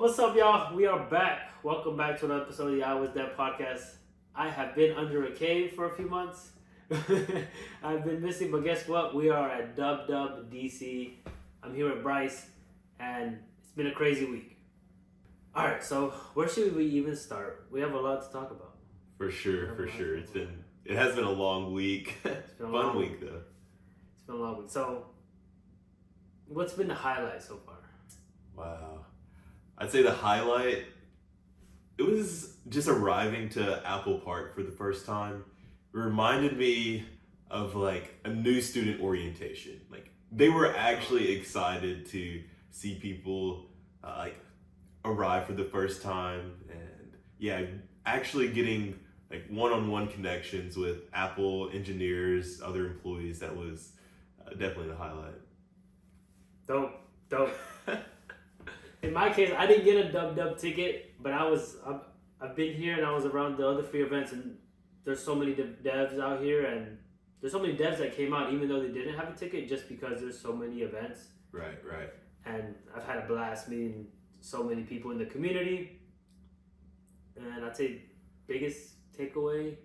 What's up, y'all? We are back. Welcome back to another episode of the iOS Dev Podcast. I have been under a cave for a few months. I've been missing, but guess what? We are at WWDC. I'm here with Bryce, and it's been a crazy week. All right, so where should we even start? We have a lot to talk about. For sure. It has been a long week. It's been a Fun long week though. It's been a long week. So, what's been the highlight so far? Wow. I'd say the highlight, it was just arriving to Apple Park for the first time. It reminded me of like a new student orientation. Like they were actually excited to see people arrive for the first time, and actually getting like one-on-one connections with Apple engineers, other employees. That was definitely the highlight. Dope. In my case, I didn't get a dub ticket, but I've been here and I was around the other free events, and there's so many devs out here, and there's so many devs that came out even though they didn't have a ticket, just because there's so many events. Right. And I've had a blast meeting so many people in the community. And I'd say biggest takeaway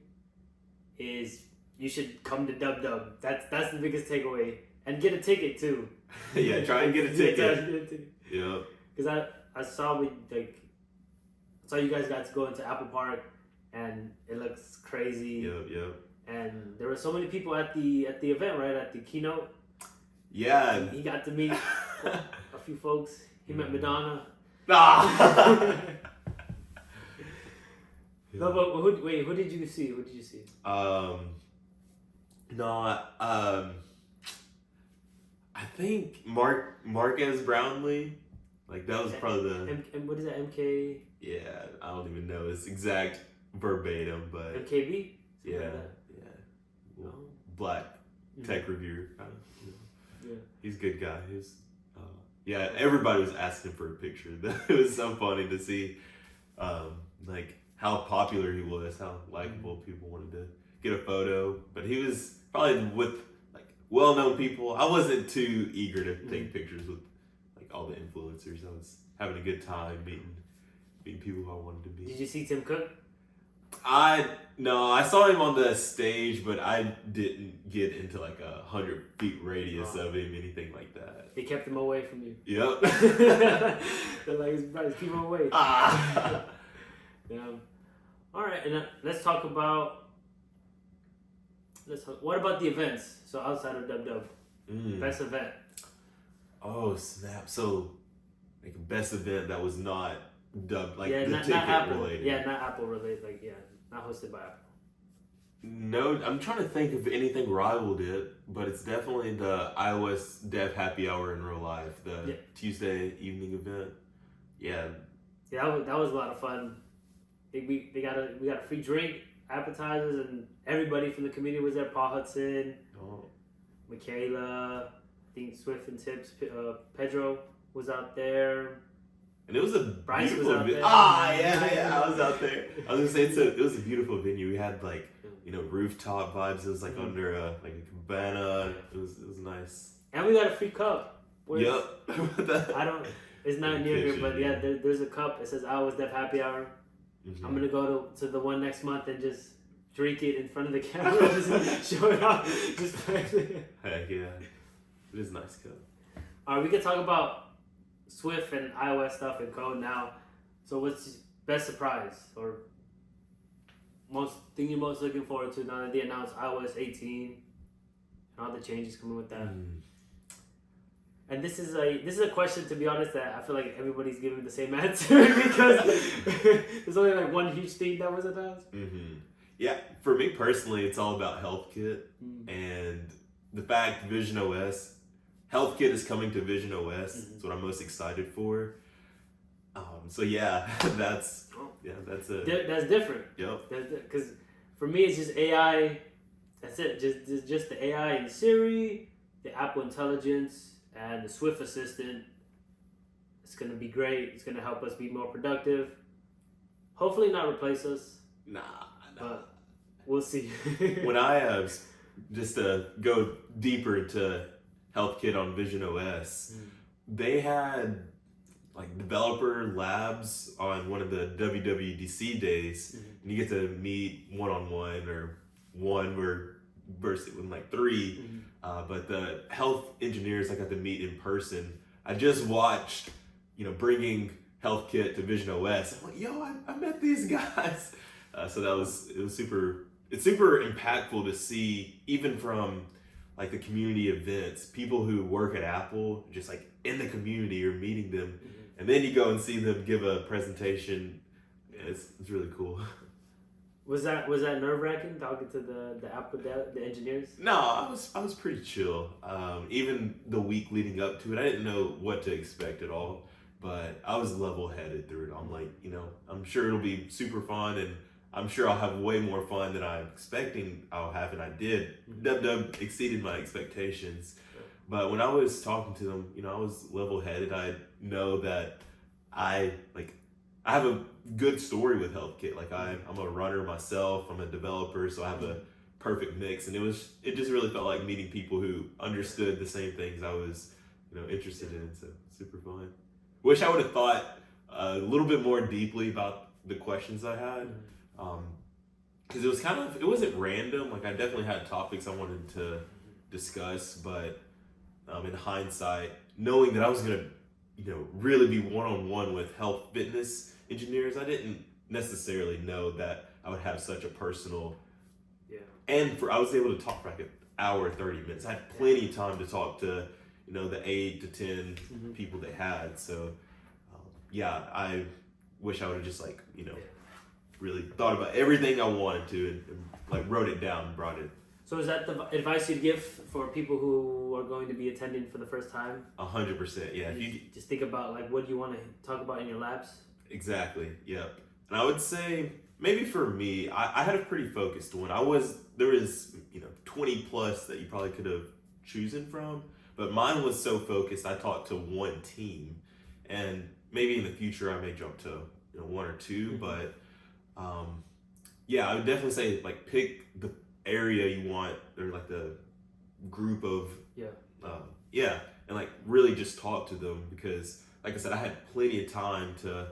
is you should come to Dub. That's the biggest takeaway, and get a ticket too. Yeah, try and get a ticket. Yeah. Because I saw you guys got to go into Apple Park, and it looks crazy. Yep. And there were so many people at the event, right? At the keynote. Yeah. He got to meet a few folks. He met Madonna. No, but who did you see? I think Marquez Brownlee. Like that was probably the. What is that? MK. Yeah, I don't even know his exact verbatim, but. MKB. Yeah. Well, black tech reviewer. Yeah. He's a good guy. Everybody was asking for a picture. It was so funny to see, like how popular he was, how likable people wanted to get a photo. But he was probably with like well-known people. I wasn't too eager to take pictures with like all the influencers. I was having a good time meeting people who I wanted to meet. Did you see Tim Cook? I saw him on the stage, but I didn't get into like 100 feet radius of him, anything like that. They kept him away from you. Yep. They're like, Bryce, keep him away. Yeah. All right, and let's talk about. What about the events? So outside of Dub, best event. Oh snap! So, like best event that was not Dub, like the not ticket Apple related. Yeah, not Apple related. Not hosted by Apple. No, I'm trying to think if anything rivaled it, but it's definitely the iOS Dev Happy Hour in real life, the Tuesday evening event. Yeah. Yeah, that was a lot of fun. We got a free drink, appetizers, and everybody from the community was there. Paul Hudson, Michaela, I think Swift and Tips, Pedro was out there. And it was a Bryce beautiful was out there. I was out there. I was gonna say it was a beautiful venue. We had like rooftop vibes. It was like under a cabana. It was nice. And we got a free cup. Yep. It's not near here, but there's a cup. It says iOS Dev Happy Hour. Mm-hmm. I'm gonna go to the one next month and just drink it in front of the camera, just show it off. Heck yeah, it is nice cup. All right, we can talk about Swift and iOS stuff and code now. So what's your best surprise or thing you're most looking forward to now that they announced iOS 18 and all the changes coming with that? And this is a question, to be honest, that I feel like everybody's giving the same answer because there's only like one huge thing that was announced. Yeah, for me personally, it's all about HealthKit and the fact Vision OS. HealthKit is coming to Vision OS. That's what I'm most excited for. So yeah, that's it. That's different. Yep. Because for me, it's just AI. That's it. Just the AI in Siri, the Apple Intelligence, and the Swift Assistant. It's gonna be great. It's gonna help us be more productive. Hopefully, not replace us. Nah. But we'll see. When I just to go deeper into HealthKit on Vision OS, they had like developer labs on one of the WWDC days, and you get to meet one-on-one or one versus with like three. But the health engineers I got to meet in person, I just watched, bringing Health Kit to Vision OS. I'm like, yo, I met these guys. So it was super impactful to see, even from like the community events, people who work at Apple, just like in the community, you're meeting them, and then you go and see them give a presentation. It's really cool. Was that nerve-wracking talking to the Apple the engineers? No, I was pretty chill. Even the week leading up to it, I didn't know what to expect at all, but I was level-headed through it. I'm like, I'm sure it'll be super fun, and I'm sure I'll have way more fun than I'm expecting I'll have, and I did. Dub exceeded my expectations. But when I was talking to them, I was level-headed. I know that I have a good story with HealthKit. Like I'm a runner myself. I'm a developer, so I have a perfect mix. And it just really felt like meeting people who understood the same things I was, interested in. So super fun. Wish I would have thought a little bit more deeply about the questions I had. Because it wasn't random. Like I definitely had topics I wanted to discuss, but in hindsight, knowing that I was gonna, really be one-on-one with health fitness engineers, I didn't necessarily know that I would have such a personal. And I was able to talk for like an hour, 30 minutes. I had plenty of time to talk to, the 8 to 10 people they had. So, I wish I would have just really thought about everything I wanted to and like wrote it down and brought it. So is that the advice you'd give for people who are going to be attending for the first time? 100%, yeah. Just think about like what you want to talk about in your labs. Exactly. Yep. And I would say maybe for me, I had a pretty focused one. There was 20 plus that you probably could have chosen from, but mine was so focused. I talked to one team, and maybe in the future I may jump to one or two, but I would definitely say like pick the area you want, or like the group of and like really just talk to them, because like I said, I had plenty of time to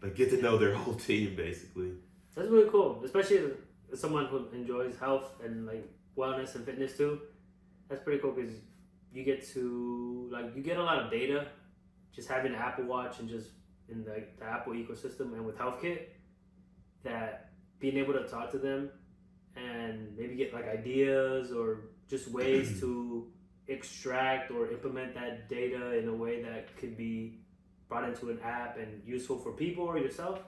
like get to know their whole team basically. That's really cool, especially as someone who enjoys health and like wellness and fitness too. That's pretty cool because you get a lot of data just having an Apple Watch and just in the Apple ecosystem, and with HealthKit, that being able to talk to them and maybe get like ideas or just ways to extract or implement that data in a way that could be brought into an app and useful for people or yourself.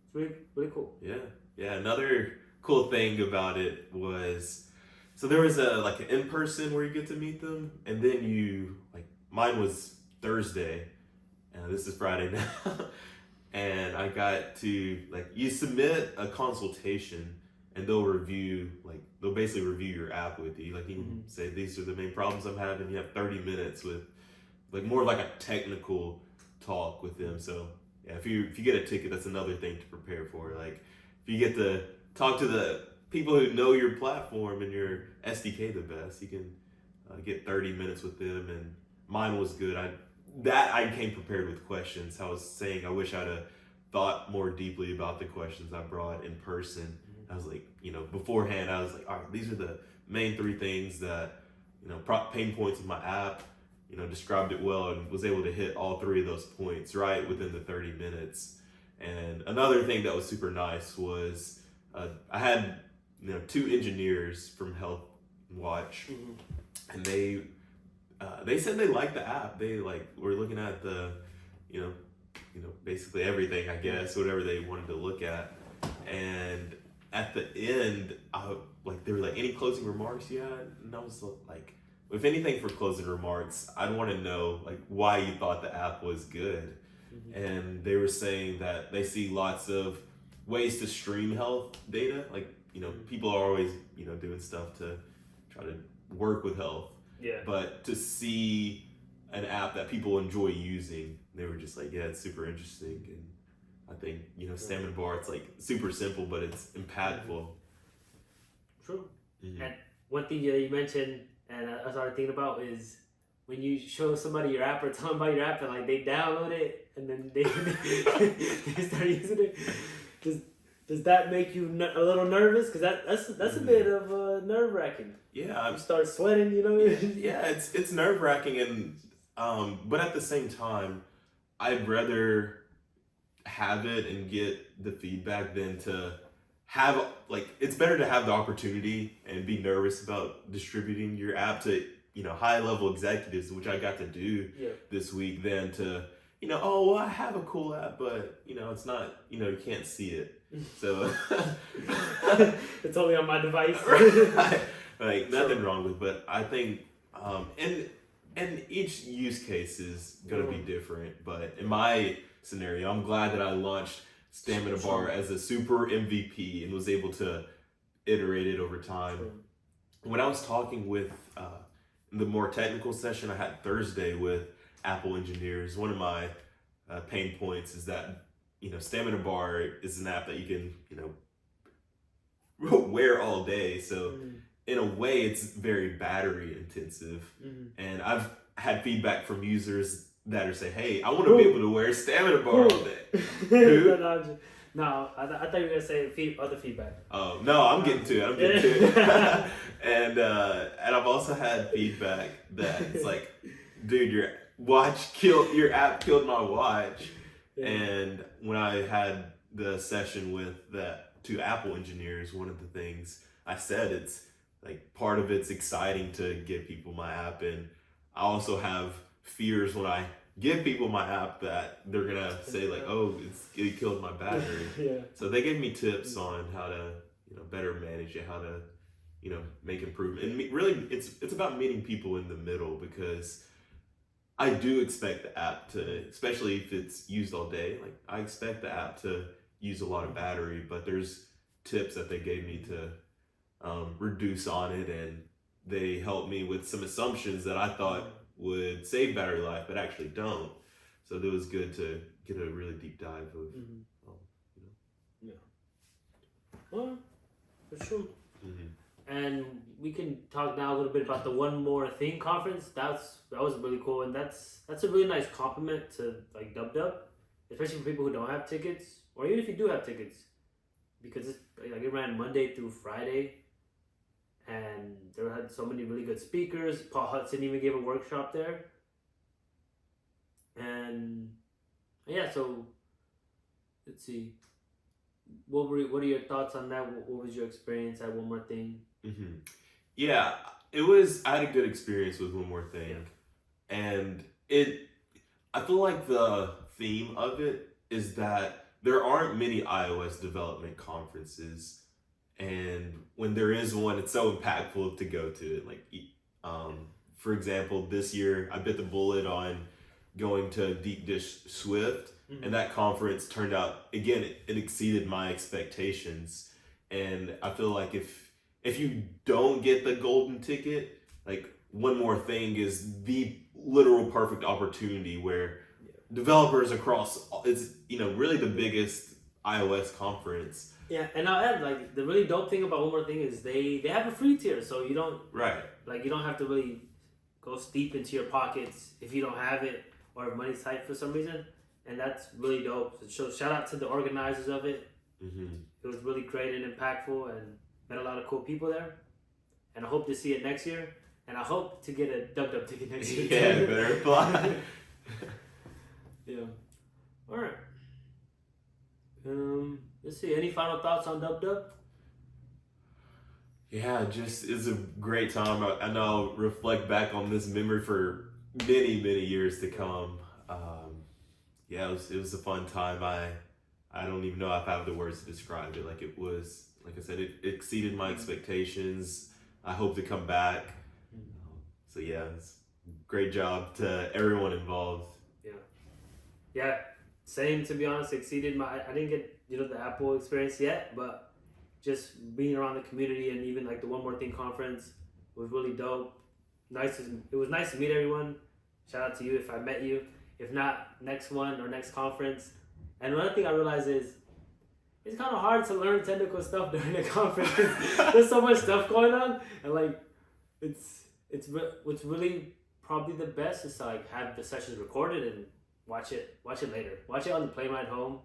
It's really, really cool. Yeah. Another cool thing about it was, so there was an in-person where you get to meet them, and then mine was Thursday, and this is Friday now, and I got to you submit a consultation, and they'll basically review your app with you. Like you can say, these are the main problems I'm having. You have 30 minutes with more of like a technical talk with them. So yeah, if you get a ticket, that's another thing to prepare for. Like if you get to talk to the people who know your platform and your SDK the best, you can get 30 minutes with them. And mine was good. I came prepared with questions. I was saying I wish I'd have thought more deeply about the questions I brought in person. I was like, beforehand, I was like, all right, these are the main 3 things that, pain points of my app, described it well, and was able to hit all 3 of those points right within the 30 minutes. And another thing that was super nice was I had, 2 engineers from Health Watch, and they said they liked the app. They were looking at the, basically everything, I guess, whatever they wanted to look at. And at the end, they were like, any closing remarks you had? And I was like, if anything for closing remarks, I'd want to know why you thought the app was good. And they were saying that they see lots of ways to stream health data. People are always, doing stuff to try to work with health. Yeah. But to see an app that people enjoy using, they were just like, yeah, it's super interesting. And I think, Stamina Bar, it's super simple, but it's impactful. True. And one thing you mentioned, and I started thinking about, is when you show somebody your app or tell them about your app and like they download it and then they start using it. Does that make you a little nervous? Because that's a bit of nerve wracking. Yeah, you start sweating, you know. Yeah, it's nerve wracking, and but at the same time, I'd rather have it and get the feedback than to have it's better to have the opportunity and be nervous about distributing your app to high level executives, which I got to do this week, than to oh well, I have a cool app, but it's not you can't see it. So it's only on my device. Right. Like nothing wrong with it, but I think and each use case is gonna be different. But in my scenario, I'm glad that I launched Stamina Bar as a super MVP and was able to iterate it over time. When I was talking with the more technical session I had Thursday with Apple engineers, one of my pain points is that Stamina Bar is an app that you can wear all day. So in a way, it's very battery intensive. And I've had feedback from users that are saying, "Hey, I want to be able to wear Stamina Bar all day." No, I thought you were gonna say other feedback. Oh no, I'm getting to it. And I've also had feedback that it's like, dude, your app killed my watch. Yeah. And when I had the session with the two Apple engineers, one of the things I said, it's like part of it's exciting to give people my app, and I also have fears when I give people my app that they're gonna say like, oh, it killed my battery. Yeah. So they gave me tips on how to better manage it, how to make improvement, and really it's about meeting people in the middle, because I do expect the app to, especially if it's used all day, like I expect the app to use a lot of battery, but there's tips that they gave me to reduce on it, and they helped me with some assumptions that I thought would save battery life, but actually don't. So it was good to get a really deep dive of, Yeah. Well, for sure. And we can talk now a little bit about the One More Thing conference. That was really cool, and that's a really nice compliment to like Dub, especially for people who don't have tickets, or even if you do have tickets, because it's like it ran Monday through Friday, and there had so many really good speakers. Paul Hudson even gave a workshop there, and yeah. So let's see. What are your thoughts on that? What was your experience at One More Thing? Yeah, I had a good experience with One More Thing, and I feel like the theme of it is that there aren't many iOS development conferences, and when there is one, it's so impactful to go to it. Like, for example, this year I bit the bullet on going to Deep Dish Swift, and that conference turned out, again, it exceeded my expectations. And I feel like if you don't get the golden ticket, like One More Thing is the literal perfect opportunity where developers across, it's really the biggest iOS conference. Yeah, and I'll add, like, the really dope thing about One More Thing is they have a free tier, so you don't you don't have to really go steep into your pockets if you don't have it or if money's tight for some reason, and that's really dope. So shout out to the organizers of it. It was really great and impactful, and met a lot of cool people there. And I hope to see it next year, and I hope to get a Dub ticket next year. Yeah, better apply. Yeah. All right. Let's see. Any final thoughts on Dub? Yeah, just it's a great time. I know I'll reflect back on this memory for many, many years to come. Yeah, it was a fun time. I don't even know if I have the words to describe it. Like, it was, like I said, it exceeded my expectations. I hope to come back. So yeah, it's a great job to everyone involved. Yeah, same, to be honest. Exceeded my. I didn't get the Apple experience yet, but just being around the community and even like the One More Thing conference was really dope. It was nice to meet everyone. Shout out to you if I met you. If not, next one or next conference. And another thing I realized is it's kind of hard to learn technical stuff during the conference because there's so much stuff going on, and like it's what's really probably the best is to like have the sessions recorded and watch it later. Watch it on the plane ride home.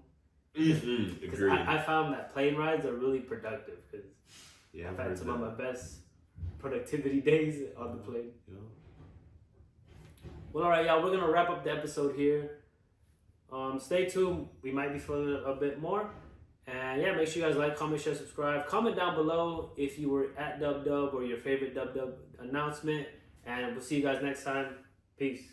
Because I found that plane rides are really productive because I've had some of my best productivity days on the plane. Yeah. Well, all right, y'all, we're gonna wrap up the episode here. Stay tuned. We might be filming a bit more. And yeah, make sure you guys like, comment, share, subscribe. Comment down below if you were at Dub or your favorite Dub announcement. And we'll see you guys next time. Peace.